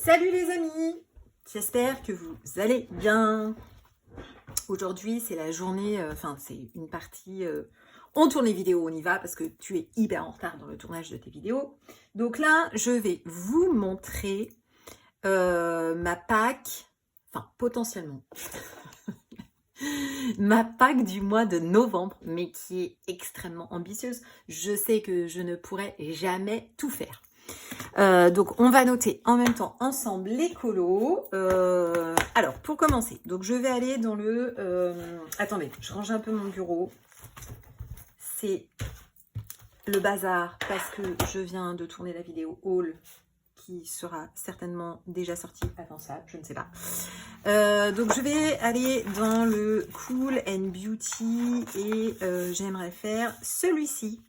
Salut les amis, j'espère que vous allez bien. Aujourd'hui c'est la journée, c'est une partie, on tourne les vidéos, on y va parce que tu es hyper en retard dans le tournage de tes vidéos. Donc là je vais vous montrer ma pack, potentiellement, ma pack du mois de novembre, mais qui est extrêmement ambitieuse. Je sais que je ne pourrai jamais tout faire. Donc on va noter en même temps ensemble les colos. Alors pour commencer, donc je vais aller dans le... attendez, je range un peu mon bureau. C'est le bazar parce que je viens de tourner la vidéo haul qui sera certainement déjà sortie avant ça, je ne sais pas. Donc je vais aller dans le Cool and Beauty et j'aimerais faire celui-ci.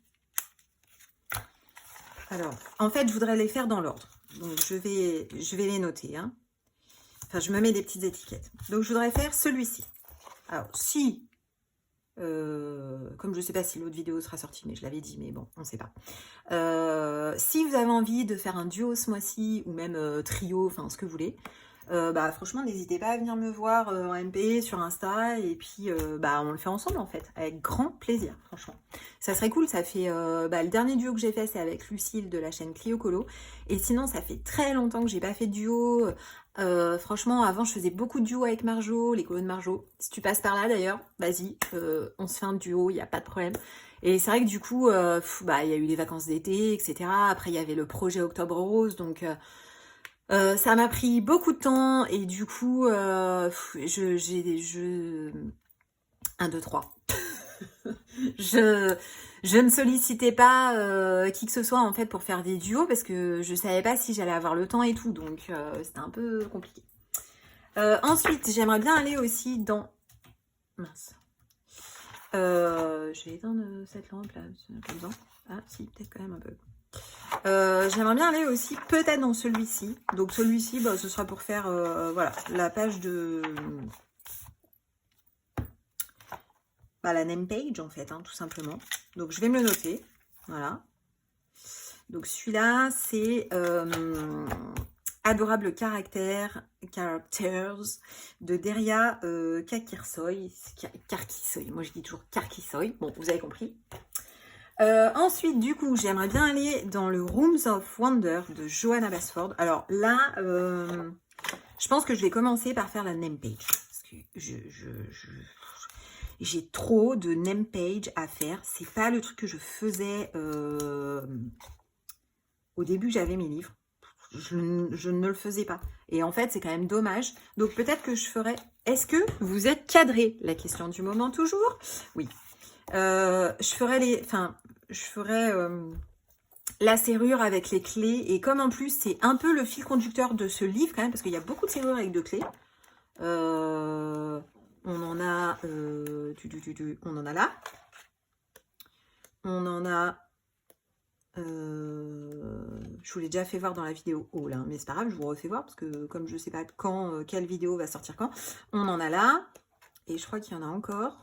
Alors, en fait, je voudrais les faire dans l'ordre. Donc, je vais les noter. Hein. Enfin, je me mets des petites étiquettes. Donc, je voudrais faire celui-ci. Alors, si, comme je ne sais pas si l'autre vidéo sera sortie, mais je l'avais dit, mais bon, on ne sait pas. Si vous avez envie de faire un duo ce mois-ci, ou même trio, enfin, ce que vous voulez, franchement, n'hésitez pas à venir me voir en MP sur Insta et puis on le fait ensemble en fait, avec grand plaisir, franchement. Ça serait cool, ça fait le dernier duo que j'ai fait, c'est avec Lucille de la chaîne Clio Colo. Et sinon, ça fait très longtemps que j'ai pas fait de duo. Franchement, avant, je faisais beaucoup de duos avec Marjo, les colos de Marjo. Si tu passes par là d'ailleurs, vas-y, on se fait un duo, il n'y a pas de problème. Et c'est vrai que du coup, il y a eu les vacances d'été, etc. Après, il y avait le projet Octobre Rose, donc... ça m'a pris beaucoup de temps et du coup, 1, 2, 3. Je ne sollicitais pas qui que ce soit en fait pour faire des duos parce que je savais pas si j'allais avoir le temps et tout, donc c'était un peu compliqué. Ensuite, j'aimerais bien aller aussi dans... Mince. Je vais éteindre cette lampe là, pas besoin. Ah si, peut-être quand même un peu. J'aimerais bien aller aussi peut-être dans celui-ci. Donc celui-ci, ce sera pour faire la page de la name page en fait, hein, tout simplement. Donc je vais me le noter. Voilà. Donc celui-là, c'est Adorable Characters de Deria Karkisoy. Moi je dis toujours Karkisoy. Bon, vous avez compris. Ensuite, du coup, j'aimerais bien aller dans le Rooms of Wonder de Johanna Basford. Alors là, je pense que je vais commencer par faire la name page. Parce que j'ai trop de name page à faire. C'est pas le truc que je faisais au début, j'avais mes livres. Je ne le faisais pas. Et en fait, c'est quand même dommage. Donc peut-être que je ferai... Est-ce que vous êtes cadré? La question du moment toujours. Oui. Je ferai la serrure avec les clés. Et comme en plus, c'est un peu le fil conducteur de ce livre quand même, parce qu'il y a beaucoup de serrures avec 2 clés. On en a... on en a là. On en a... je vous l'ai déjà fait voir dans la vidéo haul, hein, mais c'est pas grave, je vous refais voir, parce que comme je sais pas quand, quelle vidéo va sortir quand, on en a là. Et je crois qu'il y en a encore.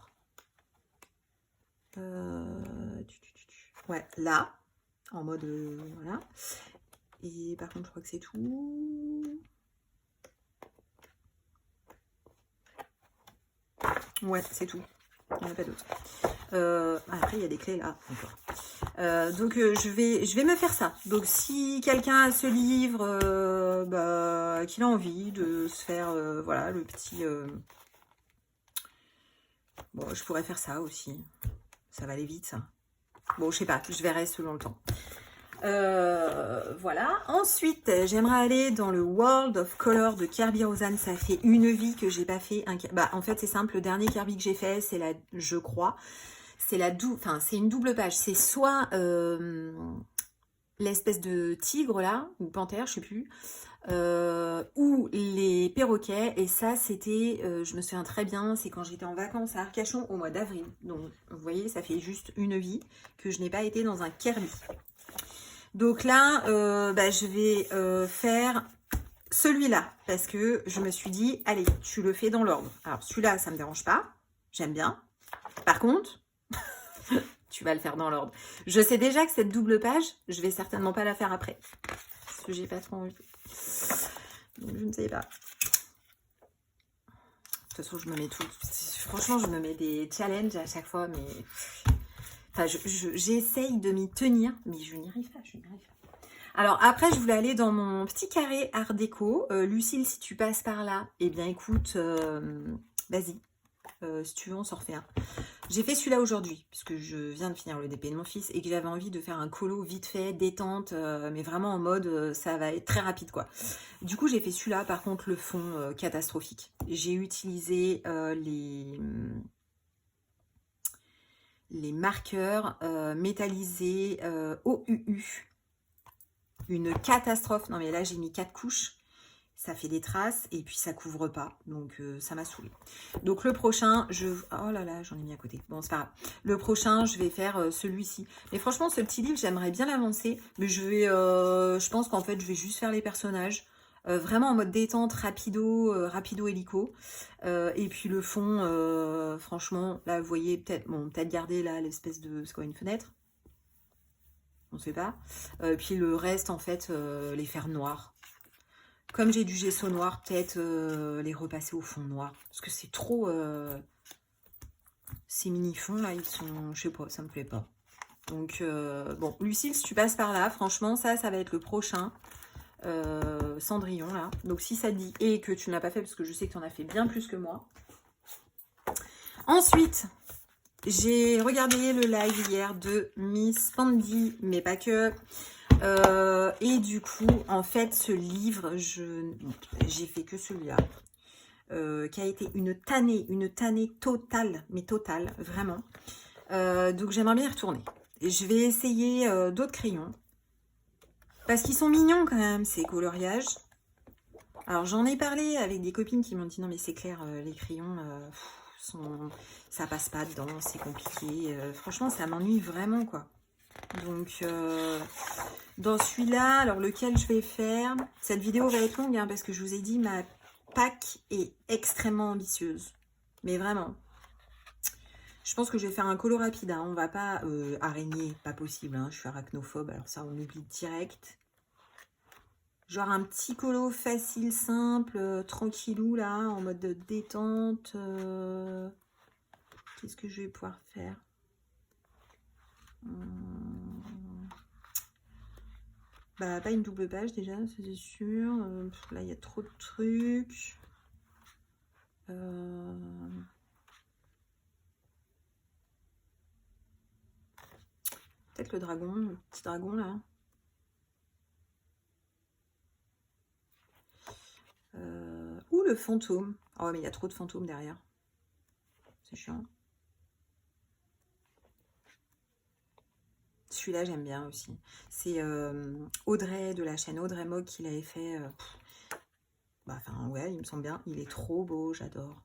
Ouais, là, en mode voilà. Et par contre, je crois que c'est tout. Ouais, c'est tout. Il n'y en a pas d'autres. Après, il y a des clés là encore. Donc, je vais me faire ça. Donc, si quelqu'un a ce livre, qu'il a envie de se faire, le petit... Bon, je pourrais faire ça aussi. Ça va aller vite, ça. Bon, je sais pas, je verrai selon le temps. Voilà. Ensuite, j'aimerais aller dans le World of Color de Kerby Rosanne. Ça fait une vie que j'ai pas fait. En fait, c'est simple. Le dernier Kerby que j'ai fait, c'est je crois, c'est une double page. C'est soit l'espèce de tigre là, ou panthère, je sais plus. Ou les perroquets, et ça c'était, je me souviens très bien, c'est quand j'étais en vacances à Arcachon au mois d'avril. Donc vous voyez, ça fait juste une vie que je n'ai pas été dans un Kerby. Donc là, je vais faire celui-là, parce que je me suis dit, allez, tu le fais dans l'ordre. Alors celui-là, ça me dérange pas, j'aime bien. Par contre, tu vas le faire dans l'ordre. Je sais déjà que cette double page, je vais certainement pas la faire après, parce que j'ai pas trop envie. Donc, je ne sais pas. De toute façon, je me mets tout... Franchement, je me mets des challenges à chaque fois, mais... Enfin, j'essaye de m'y tenir, mais je n'y arrive pas, Alors, après, je voulais aller dans mon petit carré art déco. Lucille, si tu passes par là, eh bien, écoute, vas-y. Si tu veux, on s'en refait un. J'ai fait celui-là aujourd'hui, puisque je viens de finir le DP de mon fils et que j'avais envie de faire un colo vite fait, détente, mais vraiment en mode, ça va être très rapide, quoi. Du coup, j'ai fait celui-là, par contre, le fond catastrophique. J'ai utilisé les marqueurs métallisés OUU. Une catastrophe. Non, mais là, j'ai mis 4 couches. Ça fait des traces et puis ça couvre pas. Donc, ça m'a saoulée. Donc, le prochain, oh là là, j'en ai mis à côté. Bon, c'est pas grave. Le prochain, je vais faire celui-ci. Mais franchement, ce petit livre, j'aimerais bien l'avancer. Mais je pense qu'en fait, je vais juste faire les personnages. Vraiment en mode détente, rapido hélico. Et puis le fond, franchement, là, vous voyez, peut-être garder là l'espèce de... C'est quoi, une fenêtre? On ne sait pas. Puis le reste, en fait, les faire noirs. Comme j'ai du gesso noir, peut-être les repasser au fond noir. Parce que c'est trop... Ces mini-fonds, là, ils sont... Je sais pas, ça me plaît pas. Donc, bon, Lucille, si tu passes par là, franchement, ça va être le prochain. Cendrillon, là. Donc, si ça te dit, et que tu ne l'as pas fait, parce que je sais que tu en as fait bien plus que moi. Ensuite, j'ai regardé le live hier de Miss Pandy, mais pas que. Et du coup, en fait, ce livre, j'ai fait que celui-là, qui a été une tannée totale, mais totale, vraiment. Donc, j'aimerais bien y retourner. Et je vais essayer d'autres crayons. Parce qu'ils sont mignons quand même, ces coloriages. Alors, j'en ai parlé avec des copines qui m'ont dit, non mais c'est clair, les crayons, ça passe pas dedans, c'est compliqué. Franchement, ça m'ennuie vraiment, quoi. Donc, dans celui-là, alors lequel je vais faire... Cette vidéo va être longue, hein, parce que je vous ai dit, ma pack est extrêmement ambitieuse. Mais vraiment. Je pense que je vais faire un colo rapide. Hein. On va pas... araignée, pas possible. Hein, je suis arachnophobe, alors ça, on oublie direct. Genre un petit colo facile, simple, tranquillou, là, en mode de détente. Qu'est-ce que je vais pouvoir faire? Bah, pas une double page déjà, c'est sûr. Là, il y a trop de trucs. Peut-être le dragon, le petit dragon, là. Ou le fantôme. Oh, mais il y a trop de fantômes derrière. C'est chiant. Celui-là, j'aime bien aussi. C'est Audrey, de la chaîne Audrey Mog, qui l'avait fait. Enfin, ouais, il me semble bien. Il est trop beau, j'adore.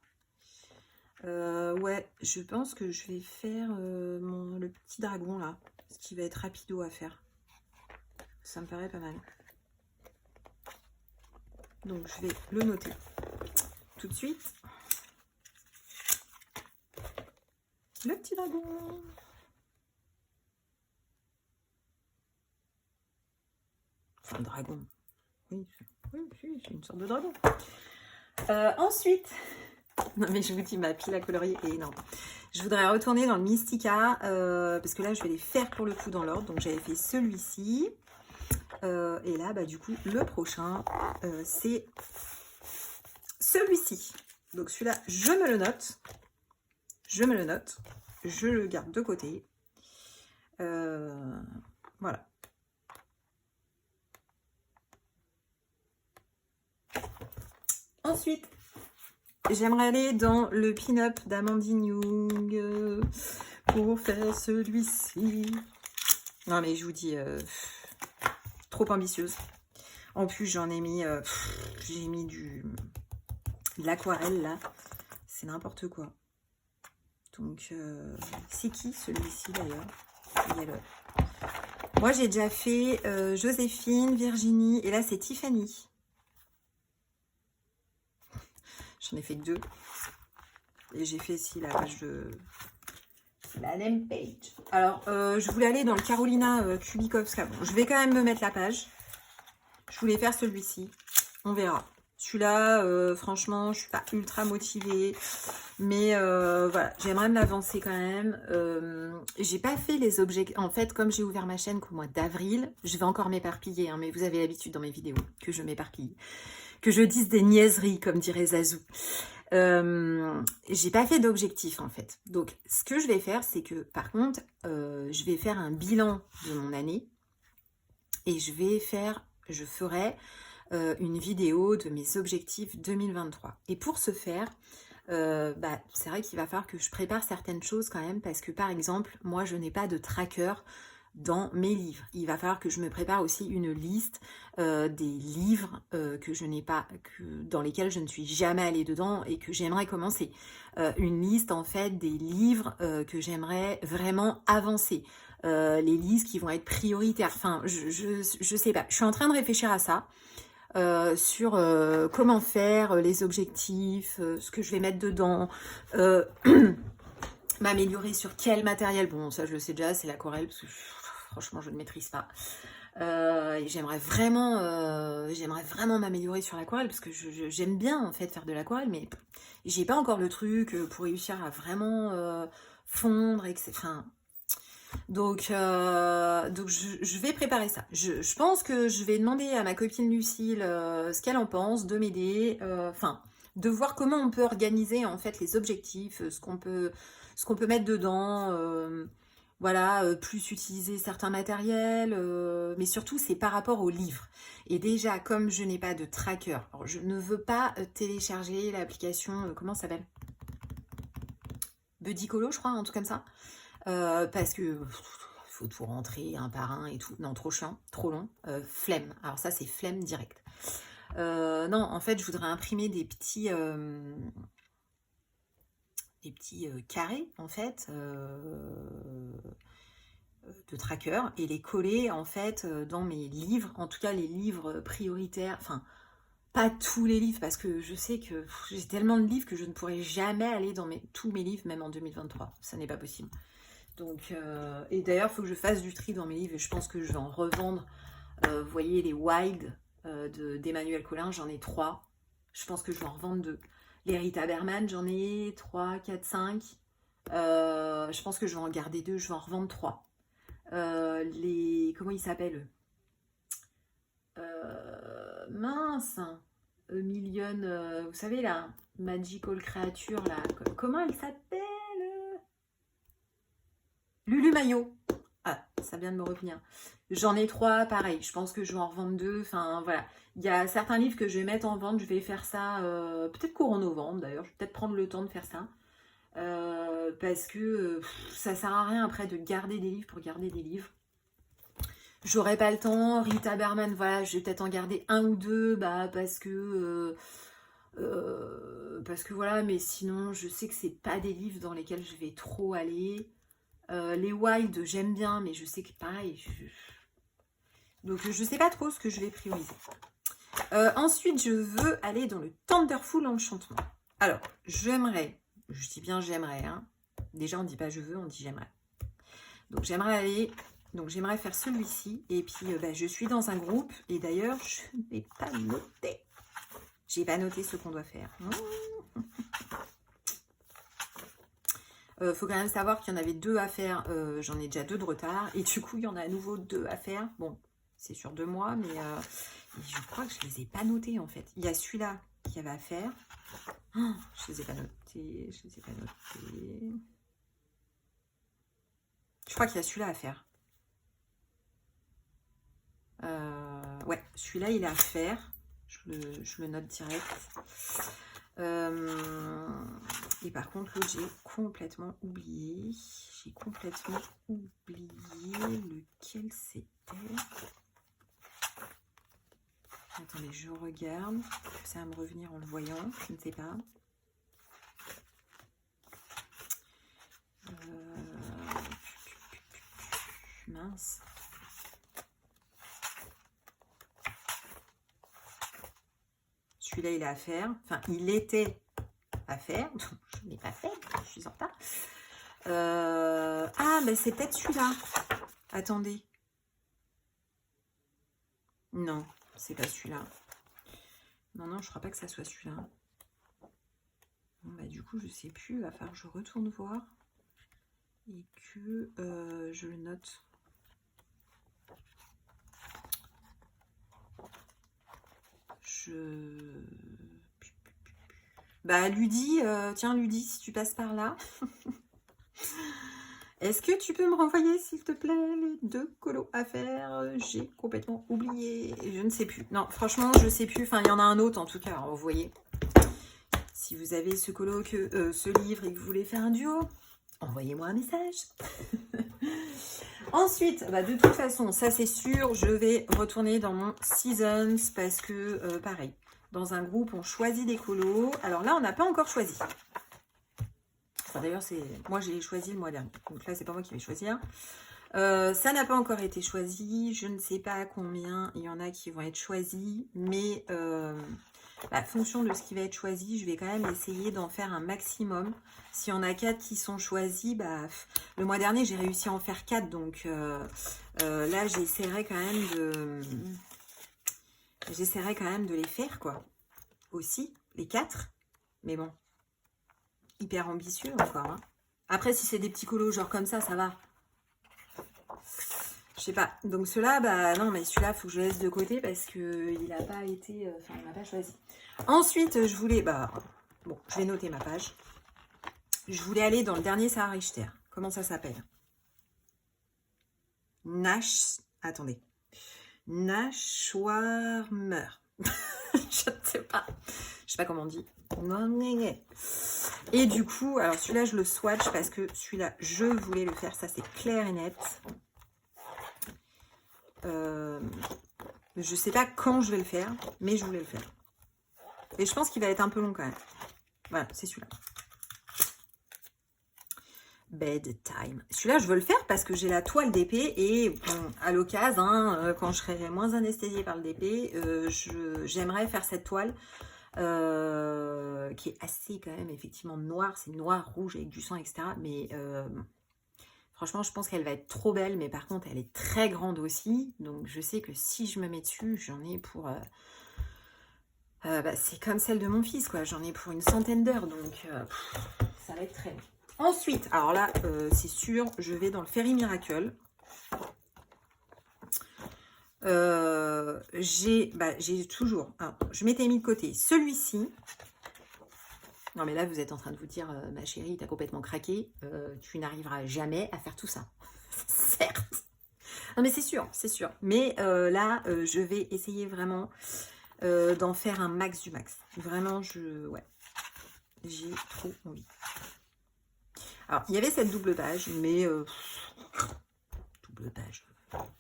Ouais, je pense que je vais faire le petit dragon, là. Ce qui va être rapido à faire. Ça me paraît pas mal. Donc, je vais le noter tout de suite. Le petit dragon. Enfin, le dragon. Oui, c'est une sorte de dragon. Ensuite, non mais je vous dis, ma pile à colorier est énorme. Je voudrais retourner dans le Mystica, parce que là, je vais les faire pour le coup dans l'ordre. Donc, j'avais fait celui-ci. Et là, bah, du coup, le prochain, c'est celui-ci. Donc, celui-là, je me le note. Je me le note. Je le garde de côté. Voilà. Ensuite, j'aimerais aller dans le pin-up d'Amandine Young pour faire celui-ci. Non, mais je vous dis, trop ambitieuse. En plus, j'en ai mis, j'ai mis de l'aquarelle, là. C'est n'importe quoi. Donc, c'est qui celui-ci, d'ailleurs? Moi, j'ai déjà fait Joséphine, Virginie, et là, c'est Tiffany. J'en ai fait 2. Et j'ai fait ici la page de... La name page. Alors, je voulais aller dans le Carolina Kubikovska. Bon, je vais quand même me mettre la page. Je voulais faire celui-ci. On verra. Celui-là, franchement, je suis pas ultra motivée. Mais voilà, j'aimerais me l'avancer quand même. J'ai pas fait les objectifs. En fait, comme j'ai ouvert ma chaîne qu'au mois d'avril, je vais encore m'éparpiller. Hein, mais vous avez l'habitude dans mes vidéos que je m'éparpille. Que je dise des niaiseries, comme dirait Zazou. J'ai pas fait d'objectif en fait. Donc, ce que je vais faire, c'est que par contre, je vais faire un bilan de mon année. Et je ferai une vidéo de mes objectifs 2023. Et pour ce faire, c'est vrai qu'il va falloir que je prépare certaines choses quand même, parce que par exemple, moi je n'ai pas de tracker dans mes livres. Il va falloir que je me prépare aussi une liste des livres que je n'ai pas, dans lesquels je ne suis jamais allée dedans et que j'aimerais commencer. Une liste en fait des livres que j'aimerais vraiment avancer. Les listes qui vont être prioritaires. Enfin, je sais pas. Je suis en train de réfléchir à ça. Sur comment faire les objectifs, ce que je vais mettre dedans, m'améliorer sur quel matériel. Bon, ça je le sais déjà, c'est l'aquarelle, parce que franchement je ne maîtrise pas. Et j'aimerais vraiment m'améliorer sur l'aquarelle, parce que j'aime bien en fait faire de l'aquarelle, mais j'ai pas encore le truc pour réussir à vraiment fondre, etc. Enfin, donc je vais préparer ça. Je pense que je vais demander à ma copine Lucille ce qu'elle en pense, de m'aider, de voir comment on peut organiser en fait les objectifs, ce qu'on peut mettre dedans, voilà, plus utiliser certains matériels, mais surtout c'est par rapport aux livres. Et déjà, comme je n'ai pas de tracker, alors je ne veux pas télécharger l'application, comment ça s'appelle, Buddycolo, je crois, un truc comme ça. Parce que faut tout rentrer un par un et tout. Non, trop chiant, trop long. Flemme. Alors ça, c'est flemme direct. Non, en fait, je voudrais imprimer des petits carrés, en fait, de tracker et les coller, en fait, dans mes livres. En tout cas, les livres prioritaires. Enfin, pas tous les livres, parce que je sais que j'ai tellement de livres que je ne pourrai jamais aller dans tous mes livres, même en 2023. Ça n'est pas possible. Donc, et d'ailleurs, il faut que je fasse du tri dans mes livres et je pense que je vais en revendre. Vous voyez, les Wild d'Emmanuel Collin, j'en ai 3. Je pense que je vais en revendre 2. Les Rita Berman, j'en ai 3, 4, 5. Je pense que je vais en garder 2, je vais en revendre 3. Comment ils s'appellent mince, Million, vous savez là, Magical Creature, là, comment elle s'appelle? Lulu Maillot. Ah, ça vient de me revenir. J'en ai 3, pareil. Je pense que je vais en revendre 2. Enfin, voilà. Il y a certains livres que je vais mettre en vente. Je vais faire ça peut-être courant novembre, d'ailleurs. Je vais peut-être prendre le temps de faire ça. Parce que ça sert à rien après de garder des livres pour garder des livres. J'aurai pas le temps. Rita Berman, voilà, je vais peut-être en garder 1 ou 2. Parce que voilà, mais sinon, je sais que c'est pas des livres dans lesquels je vais trop aller. Les Wild, j'aime bien, mais je sais que pareil, donc je sais pas trop ce que je vais prioriser. Ensuite, je veux aller dans le Thunderful Enchantement. Alors, j'aimerais, je dis bien j'aimerais, hein. Déjà on dit pas je veux, on dit j'aimerais. Donc j'aimerais faire celui-ci, et puis je suis dans un groupe, et d'ailleurs je n'ai pas noté. J'ai pas noté ce qu'on doit faire. Faut quand même savoir qu'il y en avait 2 à faire, j'en ai déjà 2 de retard, et du coup il y en a à nouveau 2 à faire. Bon, c'est sur 2 mois, mais je crois que je les ai pas notés en fait. Il y a celui-là qu'il y avait à faire. Oh, je les ai pas notés, Je crois qu'il y a celui-là à faire. Ouais, celui-là il est à faire. Je le note direct. Et par contre, l'autre, j'ai complètement oublié. Lequel c'était. Attendez, je regarde. Ça va me revenir en le voyant. Je ne sais pas. Mince. Celui-là, il est à faire. Enfin, il était à faire. Je ne l'ai pas fait. Je suis en retard. Ah, mais c'est peut-être celui-là. Attendez. Non, c'est pas celui-là. Non, non, je crois pas que ça soit celui-là. Bon, bah, du coup, je sais plus. Il va falloir que je retourne voir. Et que je le note. Bah, Ludie, tiens, Ludie, si tu passes par là. Est-ce que tu peux me renvoyer, s'il te plaît, les 2 colos à faire? J'ai complètement oublié. Je ne sais plus. Non, franchement, je sais plus. Enfin, il y en a un autre, en tout cas. Alors, vous voyez. Si vous avez ce colo, ce livre et que vous voulez faire un duo, envoyez-moi un message. Ensuite, bah, de toute façon, ça c'est sûr, je vais retourner dans mon Seasons parce que, pareil, dans un groupe, on choisit des colos. Alors là, on n'a pas encore choisi. Enfin, d'ailleurs, moi, j'ai choisi le mois dernier. Donc là, c'est pas moi qui vais choisir. Ça n'a pas encore été choisi. Je ne sais pas combien il y en a qui vont être choisis. Mais fonction de ce qui va être choisi, je vais quand même essayer d'en faire un maximum. S'il y en a 4 qui sont choisis, le mois dernier, j'ai réussi à en faire 4. Donc là, j'essaierai quand même de les faire, quoi. Aussi, les 4. Mais bon. Hyper ambitieux encore. Hein. Après, si c'est des petits colos genre comme ça va. Je sais pas. Donc ceux-là, non, mais celui-là, il faut que je laisse de côté parce qu'il n'a pas été... Enfin, on n'a pas choisi. Ensuite, je voulais... bon, je vais noter ma page. Je voulais aller dans le dernier Sarah Richter. Comment ça s'appelle? Attendez. Nashwarmer. Je ne sais pas. Je sais pas comment on dit. Et du coup, alors celui-là, je le swatch parce que celui-là, je voulais le faire. Ça, c'est clair et net. Je sais pas quand je vais le faire, mais je voulais le faire. Et je pense qu'il va être un peu long quand même. Voilà, c'est celui-là. Bedtime. Celui-là, je veux le faire parce que j'ai la toile d'épée et bon, à l'occasion, quand je serai moins anesthésiée par le DP, j'aimerais faire cette toile qui est assez quand même effectivement noire. C'est noir, rouge avec du sang, etc. Mais franchement, je pense qu'elle va être trop belle. Mais par contre, elle est très grande aussi. Donc, je sais que si je me mets dessus, j'en ai pour... c'est comme celle de mon fils, quoi. J'en ai pour une centaine d'heures. Donc, ça va être très long. Ensuite, alors là, c'est sûr, je vais dans le Fairy Miracle. J'ai toujours... Alors, je m'étais mis de côté celui-ci. Non, mais là, vous êtes en train de vous dire, ma chérie, t'as complètement craqué. Tu n'arriveras jamais à faire tout ça. Certes. Non, mais c'est sûr, c'est sûr. Mais là, je vais essayer vraiment d'en faire un max du max. Vraiment, ouais. J'ai trop envie. Alors, il y avait cette double page, mais... double page.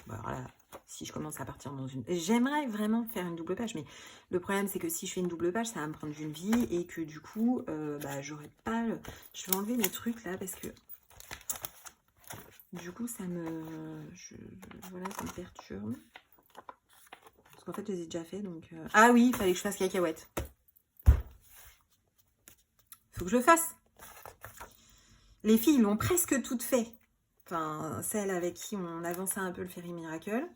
Alors là, si je commence à partir dans une... J'aimerais vraiment faire une double page, mais le problème, c'est que si je fais une double page, ça va me prendre une vie, et que du coup, j'aurais pas... Je vais enlever mes trucs, là, parce que... Du coup, ça me... Voilà, ça me perturbe. Parce qu'en fait, je les ai déjà fait, donc... Ah oui, il fallait que je fasse cacahuète. Faut que je le fasse. Les filles l'ont presque toutes fait. Enfin, celle avec qui on avançait un peu le Fairy Miracle.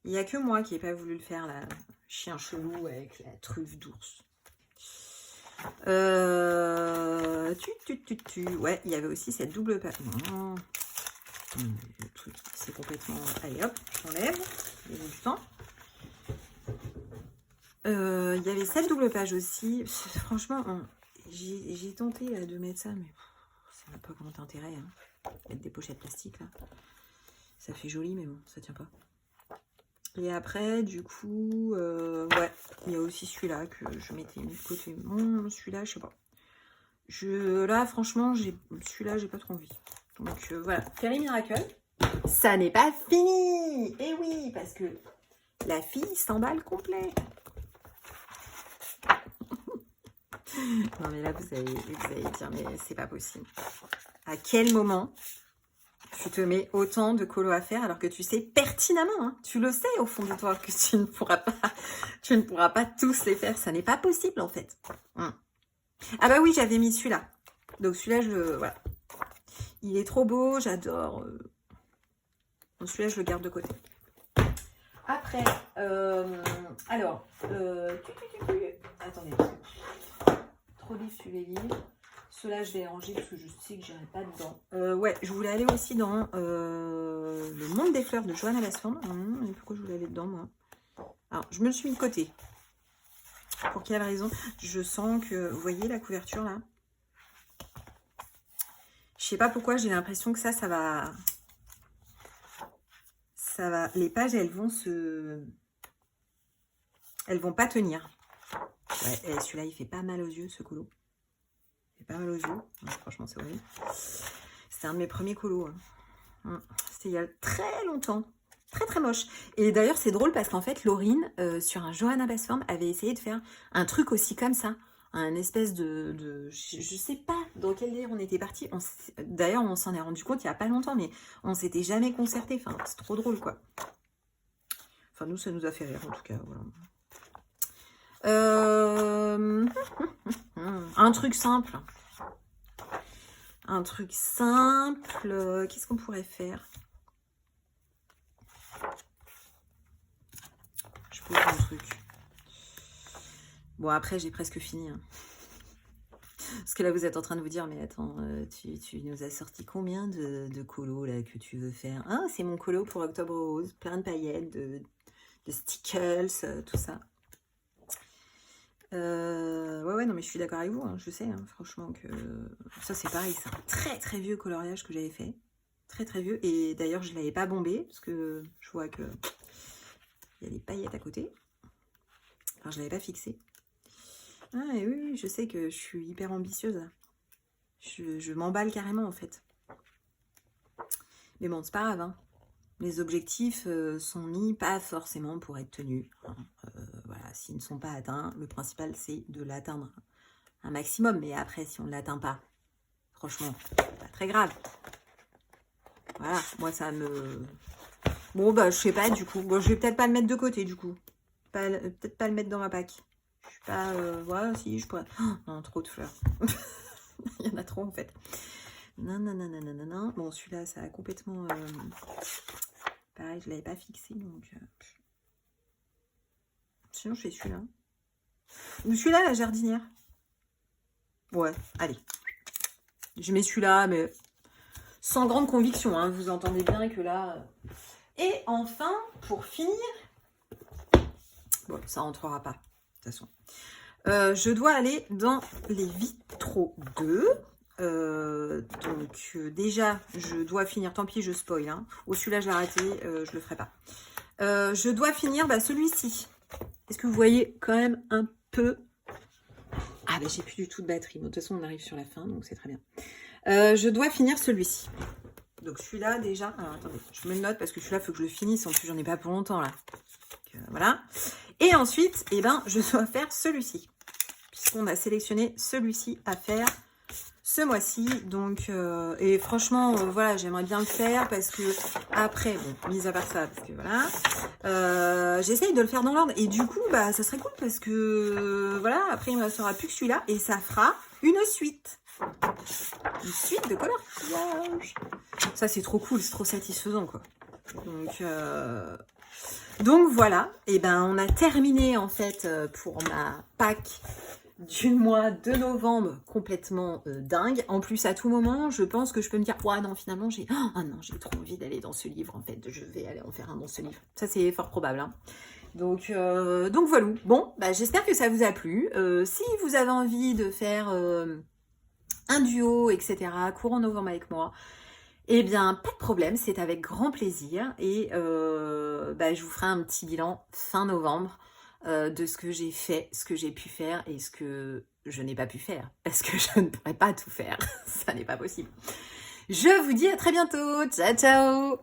Il n'y a que moi qui n'ai pas voulu le faire, là. Chien chelou avec la truffe d'ours. Ouais, il y avait aussi cette double page. Non. Le truc, c'est complètement... Allez, hop, j'enlève. Il y a du temps. Il y avait cette double page aussi. Franchement, j'ai tenté là, de mettre ça, mais ça n'a pas grand intérêt. Hein. Mettre des pochettes plastiques, là. Ça fait joli, mais bon, ça tient pas. Et après, du coup, ouais, il y a aussi celui-là que je m'étais mis de côté. Celui-là, je sais pas. Là, franchement, celui-là, j'ai pas trop envie. Donc, voilà. Fairy Miracle. Ça n'est pas fini. Et oui, parce que la fille s'emballe complet. Non, mais là, vous allez dire, mais c'est pas possible. À quel moment tu te mets autant de colos à faire alors que tu sais pertinemment, hein, tu le sais au fond de toi que tu ne pourras pas tous les faire. Ça n'est pas possible en fait. Ah bah oui, j'avais mis celui-là. Donc celui-là, voilà. Il est trop beau, j'adore. Donc celui-là, je le garde de côté. Après, alors, là, je vais ranger parce que je sais que j'irai pas dedans. Ouais, je voulais aller aussi dans le monde des fleurs de Johanna Basform. Pourquoi je voulais aller dedans, moi? Alors, je me le suis mis de côté. Pour quelle raison? Je sens que... Vous voyez la couverture, là? Je sais pas pourquoi, j'ai l'impression que ça va... Les pages, elles vont pas tenir. Ouais, celui-là, il fait pas mal aux yeux, ce colo. Il fait pas mal aux yeux. Ouais, franchement, c'est horrible. C'était un de mes premiers colos. C'était il y a très longtemps. Très, très moche. Et d'ailleurs, c'est drôle parce qu'en fait, Laurine, sur un Johanna Basform, avait essayé de faire un truc aussi comme ça. Un espèce de je sais pas dans quel délire on était parti. D'ailleurs, on s'en est rendu compte il y a pas longtemps, mais on s'était jamais concerté. Enfin, c'est trop drôle, quoi. Enfin, nous, ça nous a fait rire, en tout cas. Voilà. Un truc simple. Un truc simple. Qu'est-ce qu'on pourrait faire? Je pose un truc. Bon, après, j'ai presque fini. Hein. Parce que là, vous êtes en train de vous dire, mais attends, tu nous as sorti combien de colos là que tu veux faire? Ah, c'est mon colo pour Octobre Rose. Plein de paillettes, de stickers, tout ça. Ouais, non, mais je suis d'accord avec vous. Hein, je sais, hein, franchement, que ça, c'est pareil. C'est un très, très vieux coloriage que j'avais fait. Très, très vieux. Et d'ailleurs, je ne l'avais pas bombé parce que je vois que il y a des paillettes à côté. Enfin, je ne l'avais pas fixé. Ah, et oui, je sais que je suis hyper ambitieuse. Je m'emballe carrément, en fait. Mais bon, c'est pas grave. Hein. Les objectifs sont mis pas forcément pour être tenus. Hein. Voilà, s'ils ne sont pas atteints, le principal, c'est de l'atteindre un maximum. Mais après, si on ne l'atteint pas, franchement, pas très grave. Voilà, moi, ça me... Bon, bah, je sais pas, du coup. Bon, je vais peut-être pas le mettre de côté, du coup. Peut-être pas le mettre dans ma pack. Je suis pas... voilà, si, je pourrais... Oh, non, trop de fleurs. Il y en a trop, en fait. Non. Bon, celui-là, ça a complètement... Pareil, je l'avais pas fixé, donc... Sinon, je fais celui-là. Ou celui-là, la jardinière. Ouais, allez. Je mets celui-là, mais sans grande conviction. Hein. Vous entendez bien que là... Et enfin, pour finir... Bon, ça rentrera pas, de toute façon. Je dois aller dans les vitraux 2. Donc, déjà, je dois finir... Tant pis, je spoil. Hein. Oh, celui-là, j'ai arrêté. Je le ferai pas. Je dois finir celui-ci. Est-ce que vous voyez quand même un peu... Ah, j'ai plus du tout de batterie. Mais de toute façon, on arrive sur la fin, donc c'est très bien. Je dois finir celui-ci. Donc, celui-là, déjà... Alors, attendez, je me le note parce que celui-là, il faut que je le finisse. En plus, j'en ai pas pour longtemps, là. Donc, voilà. Et ensuite, je dois faire celui-ci. Puisqu'on a sélectionné celui-ci à faire ce mois-ci. Donc, et franchement, voilà, j'aimerais bien le faire parce que après, bon, mis à part ça, parce que voilà, j'essaye de le faire dans l'ordre. Et du coup, ça serait cool parce que, voilà, après, il ne restera plus que celui-là et ça fera une suite. Une suite de coloriage. Ça, c'est trop cool, c'est trop satisfaisant, quoi. Donc voilà, et on a terminé en fait pour ma pack du mois de novembre complètement dingue. En plus, à tout moment, je pense que je peux me dire, ouais, non, finalement, j'ai trop envie d'aller dans ce livre, en fait. Je vais aller en faire un dans ce livre. Ça, c'est fort probable. Hein. Donc voilà. Bon, j'espère que ça vous a plu. Si vous avez envie de faire un duo, etc., courant novembre avec moi, eh bien, pas de problème, c'est avec grand plaisir. Et je vous ferai un petit bilan fin novembre de ce que j'ai fait, ce que j'ai pu faire et ce que je n'ai pas pu faire. Parce que je ne pourrais pas tout faire. Ça n'est pas possible. Je vous dis à très bientôt. Ciao, ciao!